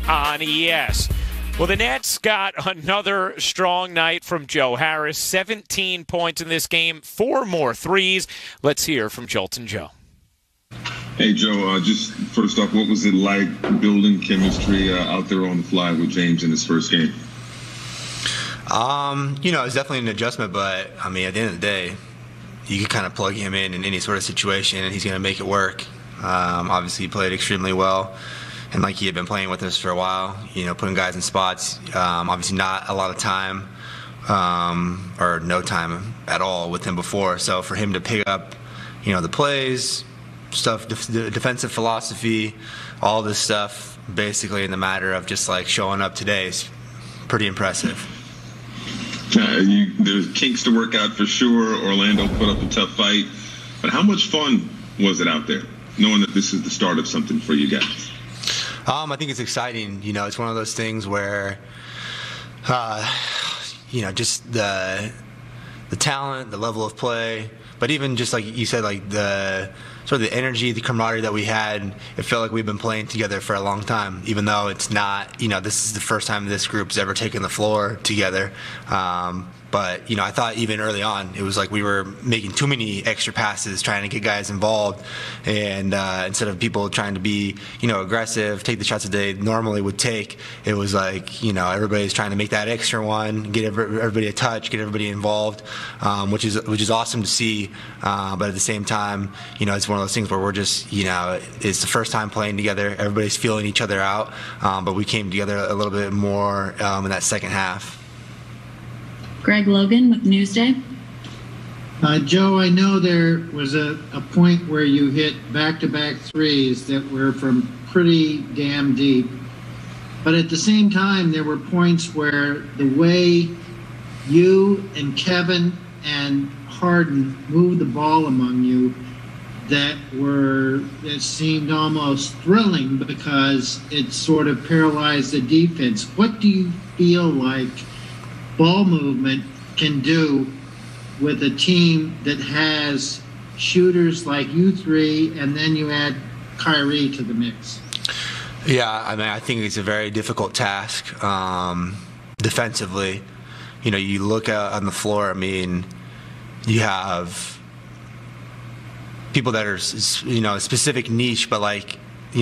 on ES. Well, the Nets got another strong night from Joe Harris. 17 points in this game, 4 more threes. Let's hear from Jolton Joe. Hey, Joe, just first off, what was it like building chemistry out there on the fly with James in his first game? It's definitely an adjustment, but, at the end of the day, you can kind of plug him in any sort of situation, and he's going to make it work. Obviously, he played extremely well, and like he had been playing with us for a while, putting guys in spots. Obviously, not a lot of time or no time at all with him before. So for him to pick up, the plays, stuff, the defensive philosophy, all this stuff, basically in the matter of just like showing up today is pretty impressive. There's kinks to work out for sure. Orlando put up a tough fight. But how much fun was it out there, knowing that this is the start of something for you guys? I think it's exciting. It's one of those things where, just the talent, the level of play, but even just like you said, like the sort of the energy, the camaraderie that we had, it felt like we've been playing together for a long time, even though it's not, this is the first time this group's ever taken the floor together. But, I thought even early on, it was like we were making too many extra passes, trying to get guys involved. And instead of people trying to be, aggressive, take the shots that they normally would take, it was like, everybody's trying to make that extra one, get everybody a touch, get everybody involved, which is awesome to see. But at the same time, it's one of those things where we're just, it's the first time playing together. Everybody's feeling each other out. But we came together a little bit more in that second half. Greg Logan with Newsday. Joe, I know there was a point where you hit back-to-back threes that were from pretty damn deep. But at the same time, there were points where the way you and Kevin and Harden moved the ball among you that seemed almost thrilling because it sort of paralyzed the defense. What do you feel like ball movement can do with a team that has shooters like you three, and then you add Kyrie to the mix? Yeah, I think it's a very difficult task defensively. You look out on the floor, you have people that are, a specific niche, but like,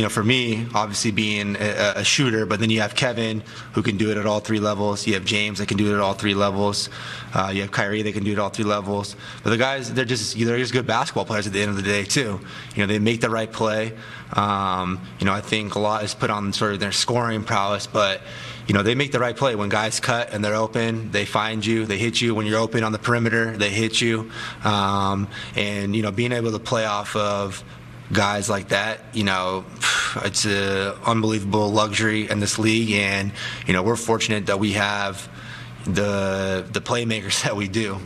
for me, obviously being a shooter, but then you have Kevin who can do it at all 3 levels. You have James that can do it at all 3 levels. You have Kyrie that can do it at all 3 levels. But the guys, they're just good basketball players at the end of the day too. They make the right play. I think a lot is put on sort of their scoring prowess, but they make the right play. When guys cut and they're open, they find you, they hit you. When you're open on the perimeter, they hit you. And being able to play off of guys like that, it's an unbelievable luxury in this league, and we're fortunate that we have the playmakers that we do.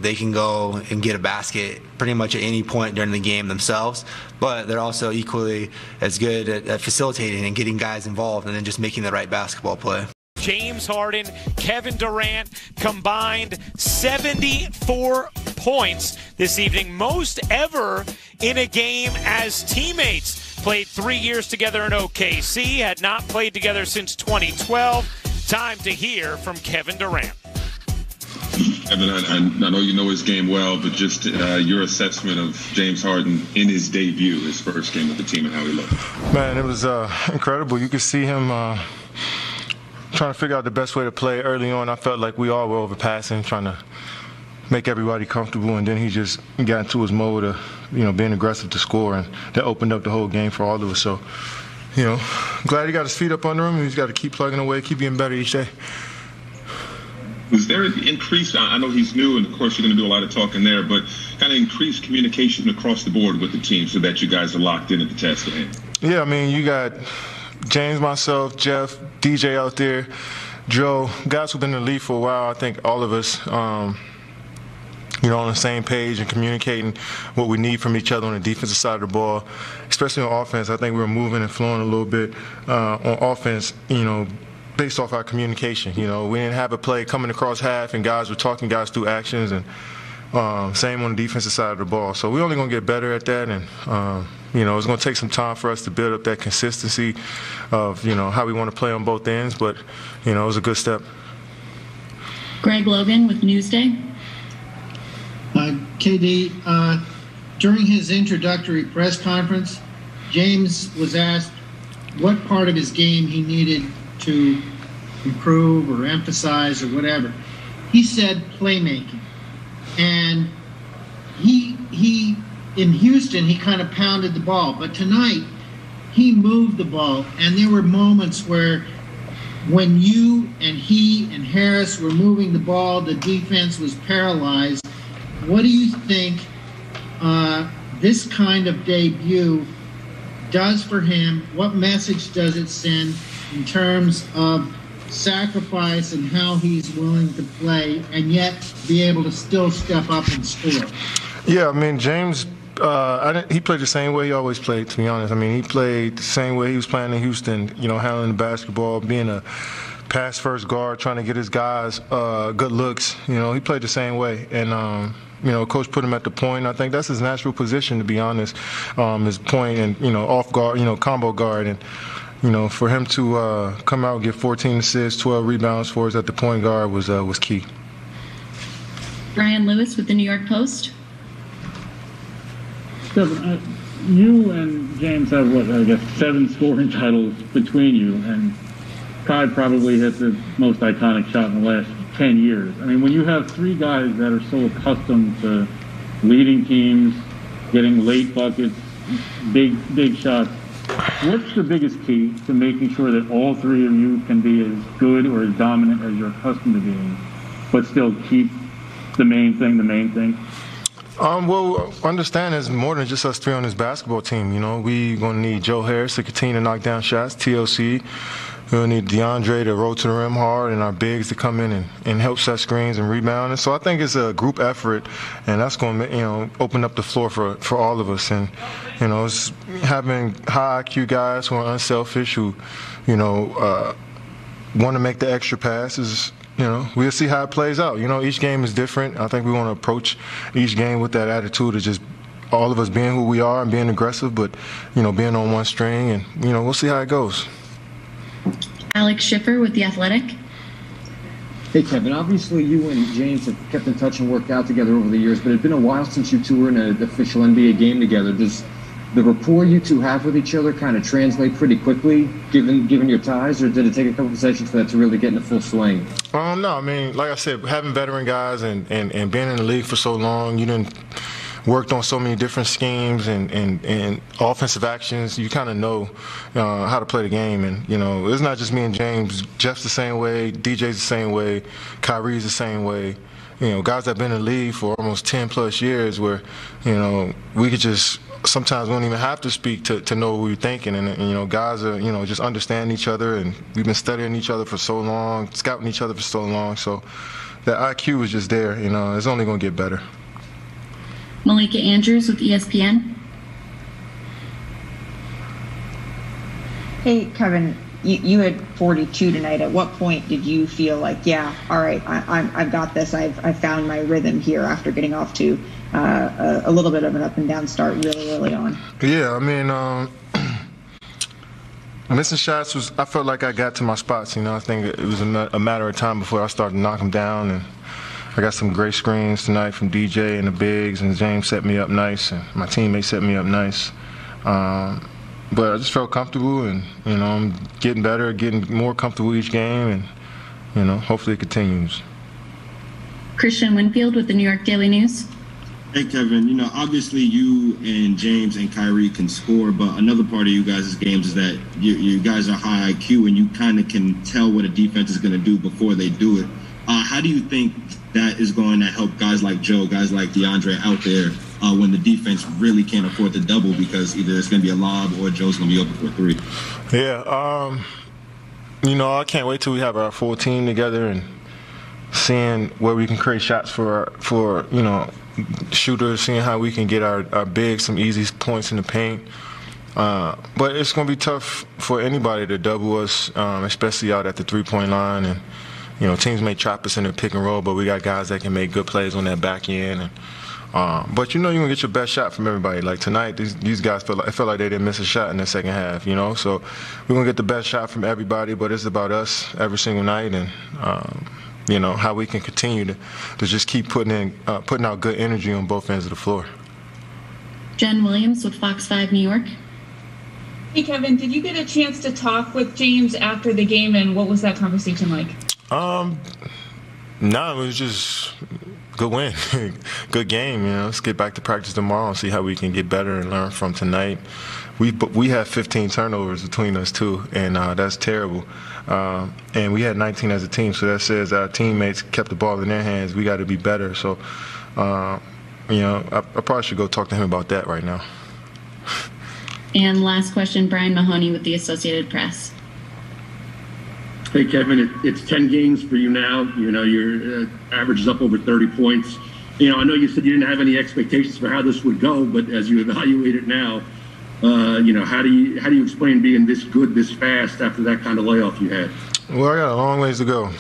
They can go and get a basket pretty much at any point during the game themselves, but they're also equally as good at facilitating and getting guys involved and then just making the right basketball play. James Harden, Kevin Durant combined 74 points this evening, most ever in a game as teammates. Played 3 years together in OKC, had not played together since 2012. Time to hear from Kevin Durant. Kevin, I know you know his game well, but just your assessment of James Harden in his debut, his first game with the team, and how he looked. Man, it was incredible. You could see him trying to figure out the best way to play early on. I felt like we all were overpassing, trying to make everybody comfortable, and then he just got into his mode of, being aggressive to score, and that opened up the whole game for all of us. So, glad he got his feet up under him, and he's got to keep plugging away, keep getting better each day. Was there an increased, I know he's new, and of course you're going to do a lot of talking there, but kind of increased communication across the board with the team so that you guys are locked in at the task at hand? Yeah, you got James, myself, Jeff, DJ out there, Joe, guys who've been in the league for a while. I think all of us, on the same page and communicating what we need from each other on the defensive side of the ball, especially on offense. I think we were moving and flowing a little bit on offense, based off our communication. We didn't have a play coming across half and guys were talking guys through actions, and same on the defensive side of the ball. So we're only going to get better at that, and It's going to take some time for us to build up that consistency of, how we want to play on both ends. But, it was a good step. Greg Logan with Newsday. KD, during his introductory press conference, James was asked what part of his game he needed to improve or emphasize or whatever. He said playmaking. And he in Houston, he kind of pounded the ball. But tonight, he moved the ball. And there were moments where when you and he and Harris were moving the ball, the defense was paralyzed. What do you think this kind of debut does for him? What message does it send in terms of sacrifice and how he's willing to play and yet be able to still step up and score? Yeah, I mean, James, he played the same way he always played, to be honest. I mean, he played the same way he was playing in Houston, handling the basketball, being a pass-first guard, trying to get his guys good looks. He played the same way. And, Coach put him at the point. I think that's his natural position, to be honest, his point and, off guard, combo guard. And, for him to come out and get 14 assists, 12 rebounds for us at the point guard was key. Brian Lewis with the New York Post. Stephen, you and James have, 7 scoring titles between you, and Kai probably hit the most iconic shot in the last 10 years. I mean, when you have 3 guys that are so accustomed to leading teams, getting late buckets, big shots, what's the biggest key to making sure that all 3 of you can be as good or as dominant as you're accustomed to being, but still keep the main thing? Well, understand there's more than just us 3 on this basketball team. We going to need Joe Harris to continue to knock down shots, TLC. We'll need DeAndre to roll to the rim hard, and our bigs to come in and help set screens and rebound. And so I think it's a group effort, and that's going to open up the floor for all of us. And it's having high IQ guys who are unselfish, who want to make the extra passes. We'll see how it plays out. Each game is different. I think we want to approach each game with that attitude of just all of us being who we are and being aggressive, but being on one string, and we'll see how it goes. Alex Schiffer with The Athletic. Hey, Kevin, obviously you and James have kept in touch and worked out together over the years, but it's been a while since you two were in an official NBA game together. Does the rapport you two have with each other kind of translate pretty quickly, given your ties, or did it take a couple of sessions for that to really get in the full swing? No, I mean, like I said, having veteran guys and being in the league for so long, you didn't worked on so many different schemes and offensive actions. You kind of know how to play the game. And, it's not just me and James. Jeff's the same way. DJ's the same way. Kyrie's the same way. Guys that have been in the league for almost 10-plus years where, we could just sometimes we don't even have to speak to know what we're thinking. And guys are, just understand each other. And we've been studying each other for so long, scouting each other for so long. So that IQ is just there. It's only going to get better. Malika Andrews with ESPN. Hey, Kevin, you had 42 tonight. At what point did you feel like, yeah, all right, I've got this. I've found my rhythm here after getting off to a little bit of an up and down start really early on? Yeah, I mean, missing shots I felt like I got to my spots. I think it was a matter of time before I started to knock them down. And I got some great screens tonight from DJ and the bigs, and James set me up nice, and my teammates set me up nice. But I just felt comfortable, and I'm getting better, getting more comfortable each game, and hopefully it continues. Christian Winfield with the New York Daily News. Hey, Kevin, obviously you and James and Kyrie can score, but another part of you guys' games is that you guys are high IQ, and you kind of can tell what a defense is going to do before they do it. How do you think that is going to help guys like Joe, guys like DeAndre out there when the defense really can't afford the double because either it's going to be a lob or Joe's going to be open for a 3? Yeah, I can't wait till we have our full team together and seeing where we can create shots for shooters, seeing how we can get our bigs some easy points in the paint. But it's going to be tough for anybody to double us, especially out at the three-point line. And teams may trap us in the pick and roll, but we got guys that can make good plays on that back end. And But you're gonna get your best shot from everybody. Like tonight, these guys felt like they didn't miss a shot in the second half. So we're gonna get the best shot from everybody. But it's about us every single night, and how we can continue to just keep putting out good energy on both ends of the floor. Jen Williams with Fox 5 New York. Hey Kevin, did you get a chance to talk with James after the game, and what was that conversation like? No, it was just good win, good game. Let's get back to practice tomorrow and see how we can get better and learn from tonight. We had 15 turnovers between us too, and that's terrible. And we had 19 as a team, so that says our teammates kept the ball in their hands. We got to be better. So, I probably should go talk to him about that right now. And last question, Brian Mahoney with the Associated Press. Hey, Kevin, it's 10 games for you now. Your average is up over 30 points. I know you said you didn't have any expectations for how this would go, but as you evaluate it now, how do you explain being this good this fast after that kind of layoff you had? Well, I got a long ways to go,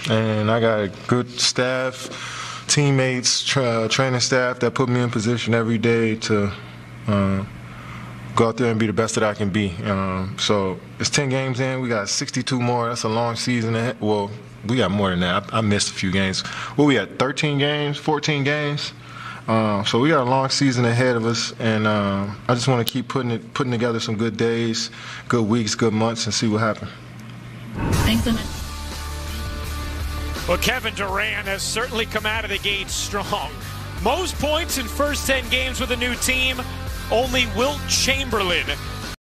and I got a good staff, teammates, training staff that put me in position every day to go out there and be the best that I can be. So it's 10 games in. We got 62 more. That's a long season ahead. Well, we got more than that. I missed a few games. We had 13 games, 14 games. So we got a long season ahead of us, and I just want to keep putting together some good days, good weeks, good months, and see what happens. Thanks so much. Well, Kevin Durant has certainly come out of the gate strong. Most points in first 10 games with a new team. Only Wilt Chamberlain